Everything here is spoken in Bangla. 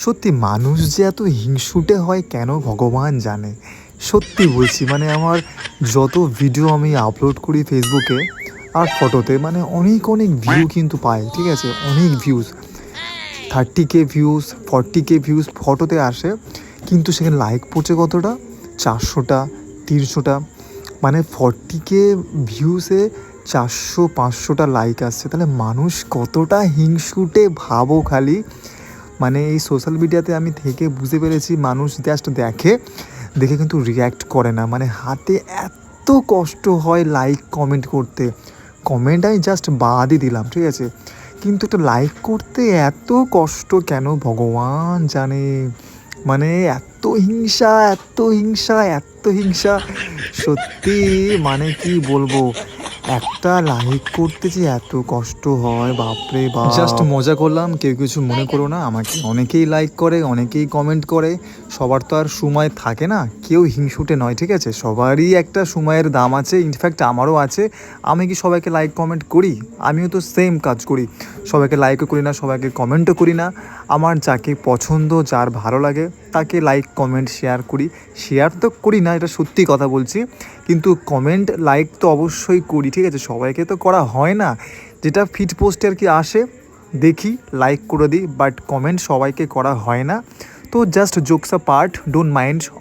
সত্যি মানুষ যে এত হিংসুটে হয় কেন ভগবান জানে। সত্যি বলছি, মানে আমার যত ভিডিও আমি আপলোড করি ফেসবুকে আর ফটোতে, মানে অনেক অনেক ভিউ কিন্তু পাই, ঠিক আছে, অনেক views, 30K views, 40K views ফটোতে আসে, কিন্তু সেখানে লাইক পড়ছে কতটা, 400টা, 300টা। মানে 40K ভিউসে 400-500টা লাইক আসছে, তাহলে মানুষ কতটা হিংসুটে ভাবো খালি। মানে এই সোশ্যাল মিডিয়াতে আমি থেকে বুঝতে পেরেছি, মানুষ জাস্ট দেখে, দেখে কিন্তু রিয়্যাক্ট করে না। মানে হাতে এত কষ্ট হয় লাইক কমেন্ট করতে, কমেন্ট আমি জাস্ট বাদই দিলাম, ঠিক আছে, কিন্তু একটা লাইক করতে এত কষ্ট কেন ভগবান জানে। মানে এত হিংসা, এত হিংসা, এত হিংসা, সত্যি, মানে কি বলবো, একটা লাইক করতে যে এত কষ্ট হয়, বাপরে বাপ। জাস্ট মজা করলাম, কেউ কিছু মনে করো না আমাকে। অনেকেই লাইক করে, অনেকেই কমেন্ট করে, সবার তো আর সময় থাকে না, কেউ হিংসুটে নয়, ঠিক আছে, সবারই একটা সময়ের দাম আছে, ইনফ্যাক্ট আমারও আছে। আমি কি সবাইকে লাইক কমেন্ট করি? আমিও তো সেম কাজ করি, সবাইকে লাইকও করি না, সবাইকে কমেন্টও করি না। আমার যাকে পছন্দ, যার ভালো লাগে তাকে লাইক কমেন্ট শেয়ার করি। শেয়ার তো করি না, এটা সত্যি কথা বলছি, কিন্তু কমেন্ট লাইক তো অবশ্যই করি, ঠিক আছে, সবাইকে তো করা হয় না। যেটা ফিড পোস্টে আর কি আসে দেখি, লাইক করে দিই, বাট কমেন্ট সবাইকে করা হয় না। তো just jokes a part, don't mind.